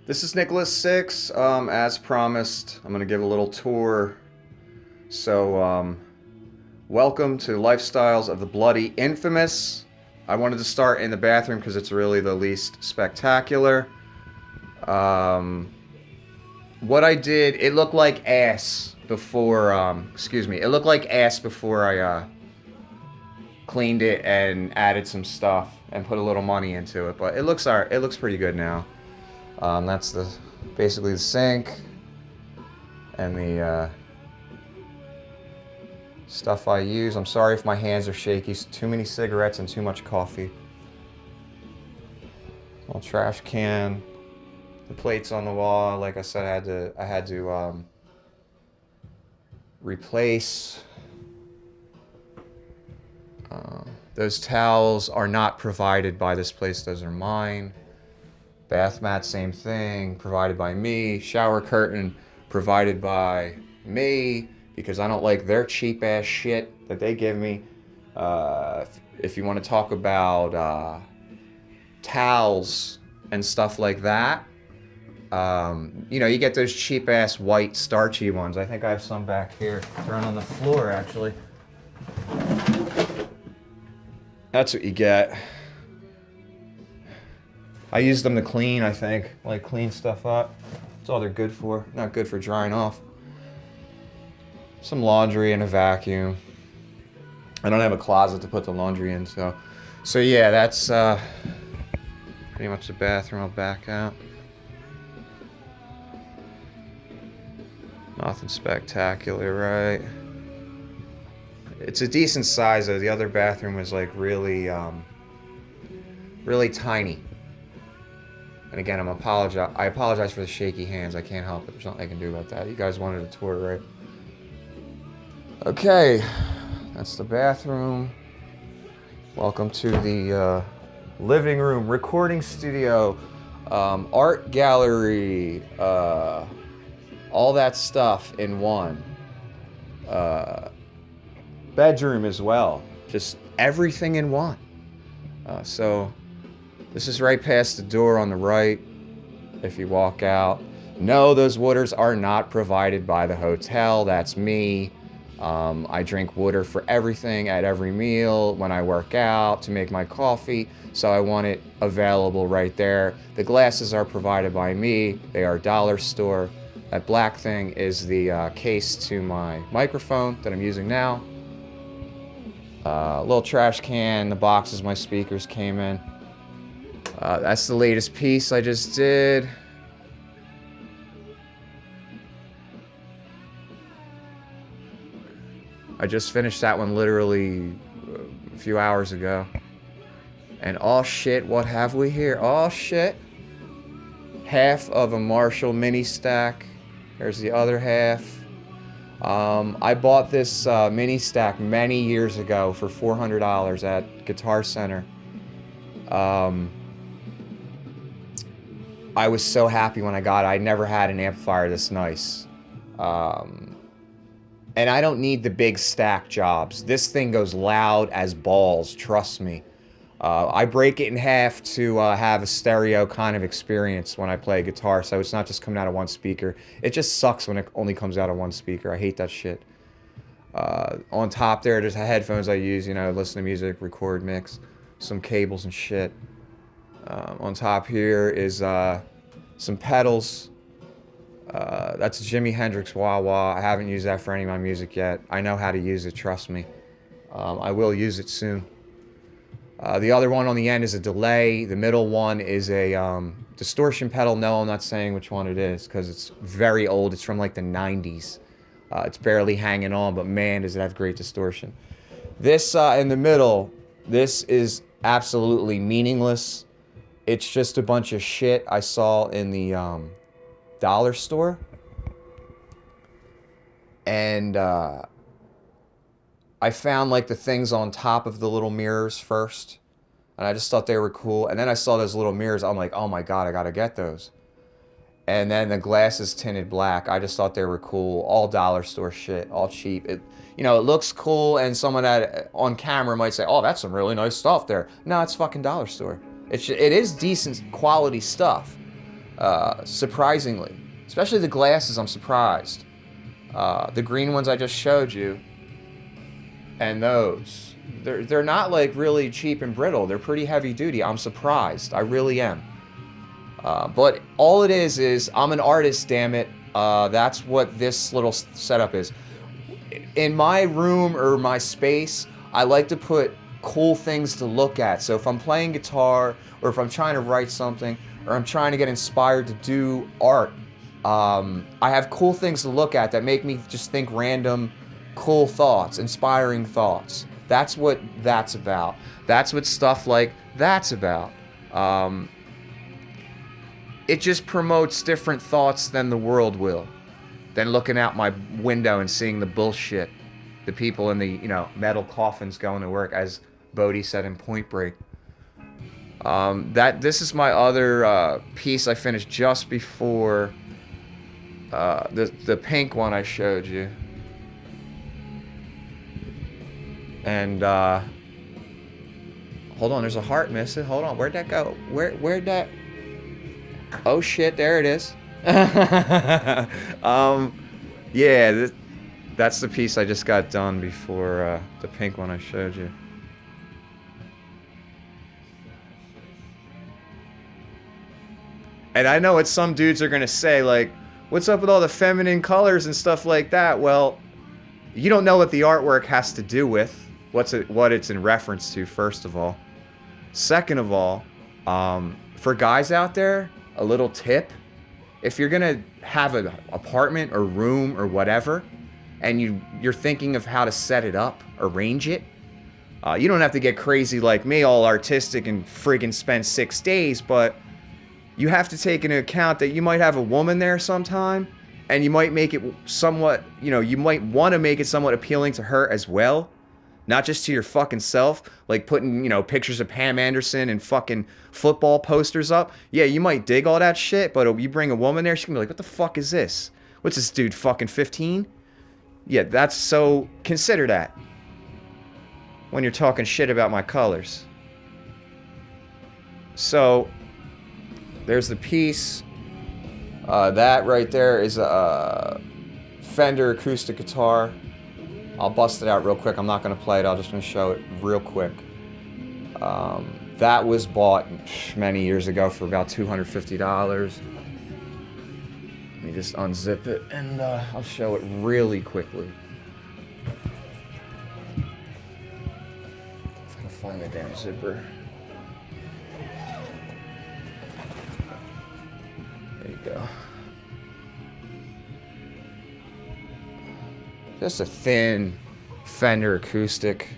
This is NickeLs 6. As promised, I'm going to give a little tour. So, welcome to LifeStyles of the Bloody Infamous. I wanted to start in the bathroom because it's really the least spectacular. What I did, it looked like ass before, it looked like ass before I cleaned it and added some stuff and put a little money into it. But it looks alright. It looks pretty good now. That's basically the sink and the stuff I use. I'm sorry if my hands are shaky. Too many cigarettes and too much coffee. Little trash can. The plates on the wall. Like I said, I had to replace. Those towels are not provided by this place. Those are mine. Bath mat, same thing, provided by me. Shower curtain, provided by me, because I don't like their cheap ass shit that they give me. If you want to talk about towels and stuff like that, you get those cheap ass white starchy ones. I think I have some back here. Thrown on the floor, actually. That's what you get. I use them to clean, I think. Like, clean stuff up. That's all they're good for. Not good for drying off. Some laundry and a vacuum. I don't have a closet to put the laundry in, so yeah, that's pretty much the bathroom. I'll back out. Nothing spectacular, right? It's a decent size, though. The other bathroom was like really tiny. And again, I apologize for the shaky hands. I can't help it. There's nothing I can do about that. You guys wanted a tour, right? Okay, that's the bathroom. Welcome to the living room, recording studio, art gallery, all that stuff in one. Bedroom as well. Just everything in one. So this is right past the door on the right. If you walk out. No, those waters are not provided by the hotel. That's me. I drink water for everything at every meal, when I work out, to make my coffee. So I want it available right there. The glasses are provided by me. They are dollar store. That black thing is the case to my microphone that I'm using now. Little trash can, the boxes my speakers came in. That's the latest piece I just did. I just finished that one literally a few hours ago. And oh shit, what have we here? Oh shit. Half of a Marshall mini stack. There's the other half. I bought this mini stack many years ago for $400 at Guitar Center. I was so happy when I got it. I never had an amplifier this nice. And I don't need the big stack jobs. This thing goes loud as balls, trust me. I break it in half to have a stereo kind of experience when I play guitar, so it's not just coming out of one speaker. It just sucks when it only comes out of one speaker. I hate that shit. On top there, there's the headphones I use, listen to music, record, mix, some cables and shit. On top here is some pedals. That's a Jimi Hendrix wah-wah. I haven't used that for any of my music yet. I know how to use it, trust me. I will use it soon. The other one on the end is a delay. The middle one is a distortion pedal. No, I'm not saying which one it is because it's very old. It's from like the 90s. It's barely hanging on, but man, does it have great distortion. This in the middle, this is absolutely meaningless. It's just a bunch of shit I saw in the dollar store. And I found like the things on top of the little mirrors first. And I just thought they were cool. And then I saw those little mirrors. I'm like, oh my God, I gotta get those. And then the glasses tinted black. I just thought they were cool. All dollar store shit, all cheap. It looks cool, and someone on camera might say, oh, that's some really nice stuff there. No, it's fucking dollar store. It is decent quality stuff. surprisingly. Especially the glasses, I'm surprised. The green ones I just showed you, and those. They're not like really cheap and brittle. They're pretty heavy duty. I'm surprised. I really am. But all it is I'm an artist, damn it. That's what this little setup is. In my room or my space, I like to put cool things to look at. So if I'm playing guitar, or if I'm trying to write something, or I'm trying to get inspired to do art, I have cool things to look at that make me just think random, cool thoughts, inspiring thoughts. That's what that's about. That's what stuff like that's about. It just promotes different thoughts than the world will. Than looking out my window and seeing the bullshit. The people in the, you know, metal coffins going to work, as Bodie said in Point Break. This is my other piece I finished just before the pink one I showed you. And hold on, there's a heart missing. Hold on, where'd that go? Where'd that? Oh shit, there it is. Yeah, that's the piece I just got done before the pink one I showed you. And I know what some dudes are gonna say, like, what's up with all the feminine colors and stuff like that? Well, you don't know what the artwork has to do with, what it's in reference to, first of all. Second of all, for guys out there, a little tip: if you're gonna have an apartment or room or whatever, and you're thinking of how to set it up, arrange it, you don't have to get crazy like me, all artistic and friggin' spend 6 days, but you have to take into account that you might have a woman there sometime, and you might make it somewhat, you know, you might want to make it somewhat appealing to her as well. Not just to your fucking self, like putting, you know, pictures of Pam Anderson and fucking football posters up. Yeah, you might dig all that shit, but you bring a woman there, she can be like, what the fuck is this? What's this dude, fucking 15? Yeah, that's so, consider that when you're talking shit about my colors. So, there's the piece. That right there is a Fender acoustic guitar. I'll bust it out real quick. I'm not going to play it. I'm just going to show it real quick. That was bought many years ago for about $250. Let me just unzip it and I'll show it really quickly. I'm going to find the damn zipper. There you go. Just a thin Fender acoustic.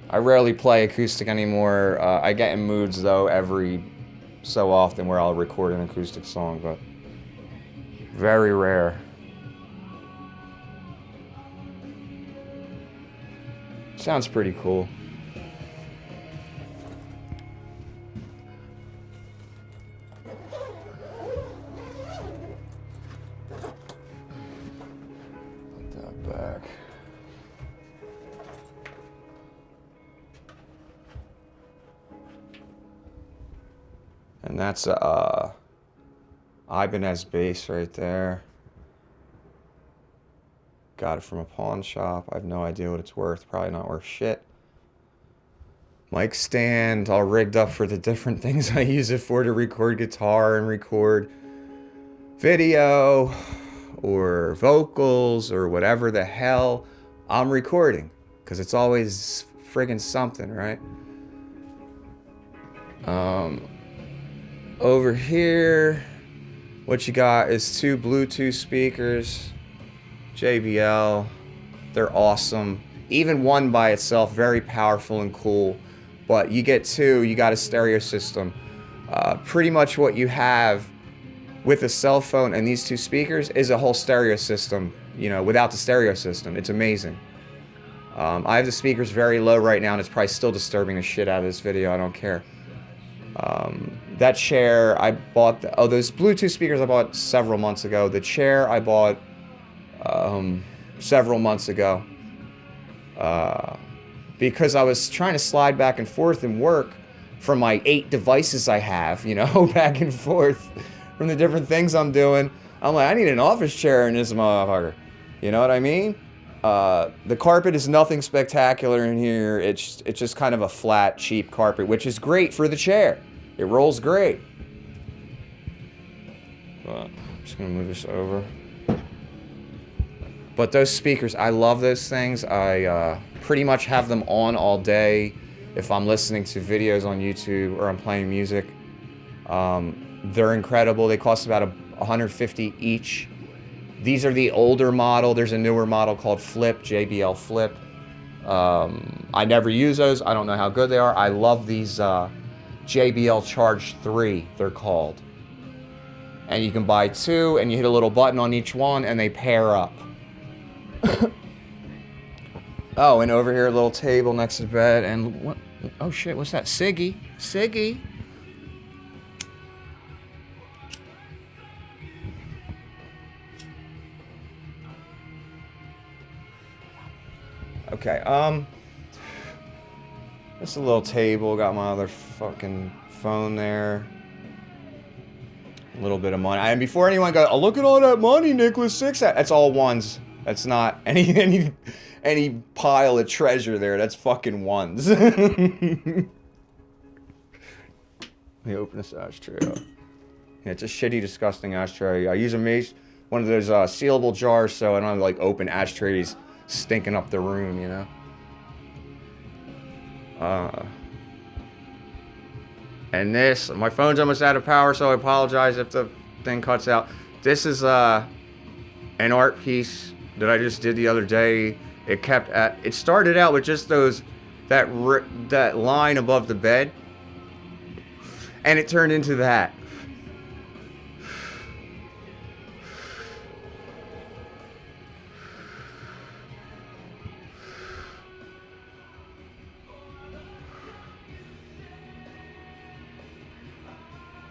I rarely play acoustic anymore. I get in moods though every so often where I'll record an acoustic song, but very rare. Sounds pretty cool. Back. And that's Ibanez bass right there. Got it from a pawn shop. I have no idea what it's worth. Probably not worth shit. Mic stand all rigged up for the different things I use it for, to record guitar and record video or vocals or whatever the hell I'm recording, because it's always friggin' something, right? Over here, what you got is 2 Bluetooth speakers, JBL. They're awesome. Even one by itself, very powerful and cool. But you get 2, you got a stereo system. Pretty much what you have with a cell phone and these 2 speakers is a whole stereo system, you know, without the stereo system. It's amazing. I have the speakers very low right now, and it's probably still disturbing the shit out of this video. I don't care. That chair I bought, those Bluetooth speakers I bought several months ago. The chair I bought several months ago. because I was trying to slide back and forth and work from my 8 devices I have, you know, back and forth from the different things I'm doing. I'm like, I need an office chair in this motherfucker. You know what I mean? The carpet is nothing spectacular in here. It's just kind of a flat, cheap carpet, which is great for the chair. It rolls great. I'm just gonna move this over. But those speakers, I love those things. I pretty much have them on all day if I'm listening to videos on YouTube or I'm playing music. They're incredible. They cost about $150 each. These are the older model. There's a newer model called Flip, JBL Flip. I never use those. I don't know how good they are. I love these JBL Charge 3, they're called. And you can buy 2, and you hit a little button on each one, and they pair up. Oh, and over here, a little table next to the bed, and what? Oh shit, what's that? Siggy. Siggy. Okay, just a little table, got my other fucking phone there. A little bit of money. And before anyone goes, oh, look at all that money Nicholas Six at. That's all ones. That's not any pile of treasure there. That's fucking ones. Let me open this ashtray up. Yeah, it's a shitty, disgusting ashtray. I use one of those sealable jars so I don't have like open ashtrays stinking up the room, you know? And this, my phone's almost out of power, so I apologize if the thing cuts out. This is an art piece that I just did the other day. It started out with just that line above the bed, and it turned into that.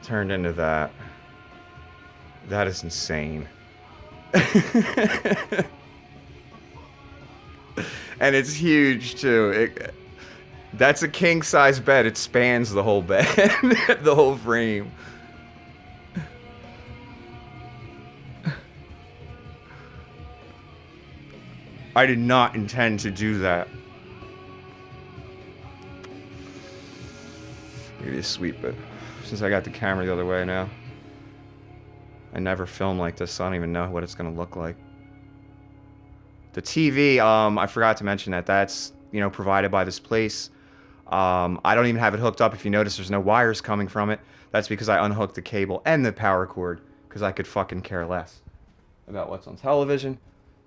Turned into that. That is insane. And it's huge too. That's a king size bed. It spans the whole bed, the whole frame. I did not intend to do that. It is sweet, but since I got the camera the other way now, I never film like this, so I don't even know what it's gonna look like. The TV, I forgot to mention that's, you know, provided by this place. I don't even have it hooked up. If you notice, there's no wires coming from it. That's because I unhooked the cable and the power cord, because I could fucking care less about what's on television,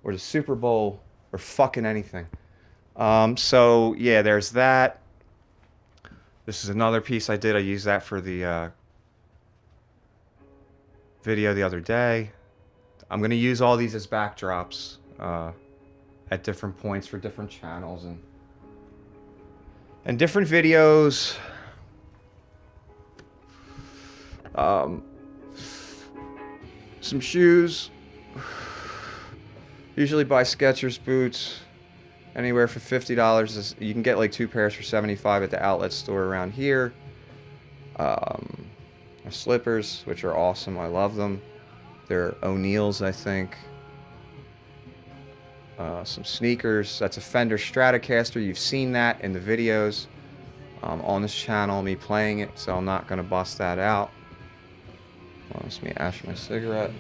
or the Super Bowl, or fucking anything. So, yeah, there's that. This is another piece I did. I used that for the video the other day. I'm going to use all these as backdrops at different points for different channels and different videos. Some shoes. Usually buy Skechers boots. Anywhere for $50. You can get like 2 pairs for $75 at the outlet store around here. My slippers, which are awesome. I love them. They're O'Neill's, I think. Some sneakers. That's a Fender Stratocaster. You've seen that in the videos on this channel, me playing it, so I'm not going to bust that out. Well, let me ash my cigarette.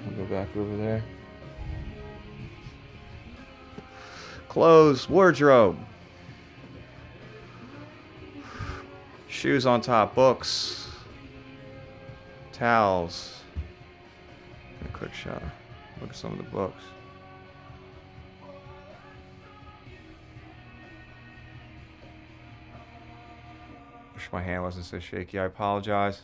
I'll go back over there. Clothes, wardrobe. Shoes on top, books. Towels. A quick shot. Look at some of the books. Wish my hand wasn't so shaky. I apologize.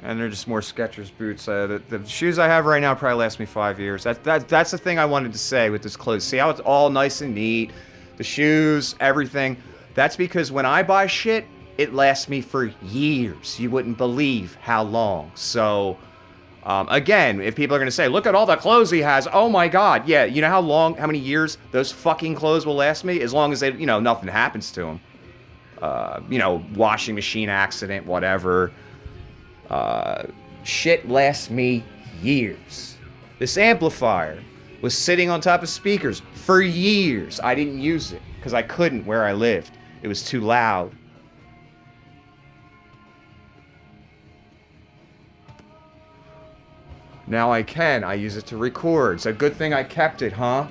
And they're just more Skechers boots. The shoes I have right now probably last me 5 years. That's the thing I wanted to say with this clothes. See how it's all nice and neat? The shoes, everything. That's because when I buy shit, it lasts me for years. You wouldn't believe how long. So, again, if people are going to say, look at all the clothes he has. Oh my God. Yeah. You know how many years those fucking clothes will last me? As long as they, nothing happens to them. Washing machine accident, whatever. Shit lasts me years. This amplifier was sitting on top of speakers for years. I didn't use it because I couldn't where I lived. It was too loud. Now I can. I use it to record. It's a good thing I kept it, huh?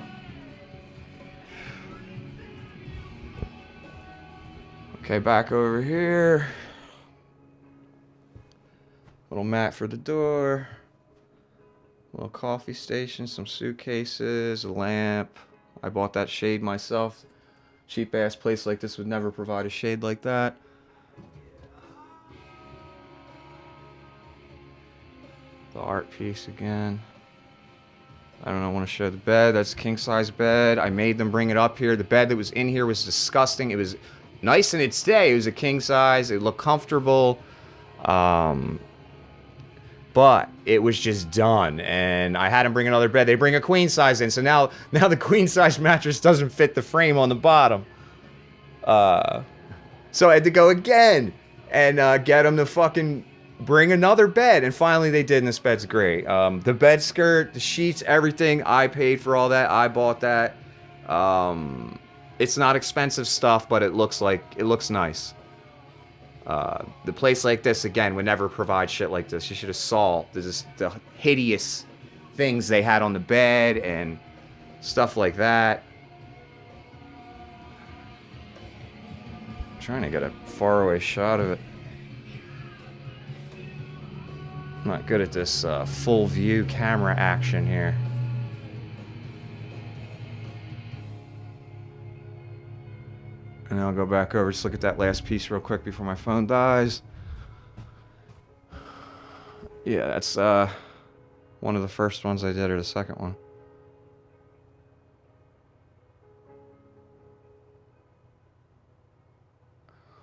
Okay, back over here. Little mat for the door. Little coffee station, some suitcases, a lamp. I bought that shade myself. Cheap ass place like this would never provide a shade like that. The art piece again. I don't know, I want to show the bed. That's a king size bed. I made them bring it up here. The bed that was in here was disgusting. It was nice in its day. It was a king size. It looked comfortable. But it was just done, and I had them bring another bed. They bring a queen size in, so now the queen size mattress doesn't fit the frame on the bottom. So I had to go again and get them to fucking bring another bed, and finally they did, and this bed's great. The bed skirt, the sheets, everything, I paid for all that. I bought that. It's not expensive stuff, but it looks nice. The place like this, again, would never provide shit like this. You should have saw the hideous things they had on the bed and stuff like that. I'm trying to get a faraway shot of it. I'm not good at this full view camera action here. And I'll go back over, just look at that last piece real quick before my phone dies. Yeah, that's one of the first ones I did, or the second one.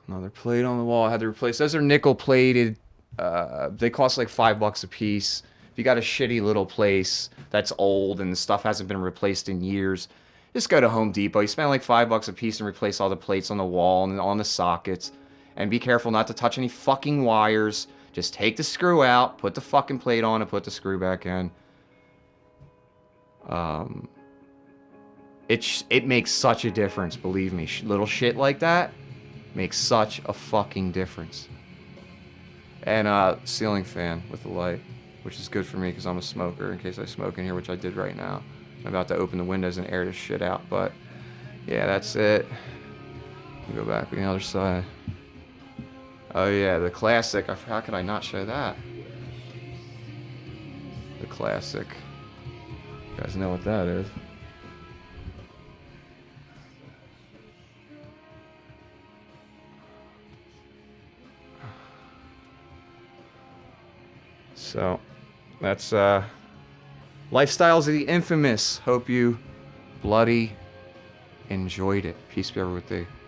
Another plate on the wall I had to replace. Those are nickel plated. They cost like $5 a piece. If you got a shitty little place that's old and the stuff hasn't been replaced in years, just go to Home Depot. You spend like $5 a piece and replace all the plates on the wall and on the sockets. And be careful not to touch any fucking wires. Just take the screw out, put the fucking plate on, and put the screw back in. It makes such a difference, believe me. Little shit like that makes such a fucking difference. And ceiling fan with the light, which is good for me because I'm a smoker in case I smoke in here, which I did right now. I'm about to open the windows and air this shit out, but yeah, that's it. Go back to the other side. Oh yeah, the classic. How could I not show that? The classic. You guys know what that is. So, that's LifeStyles of the Infamous. Hope you bloody enjoyed it. Peace be ever with thee.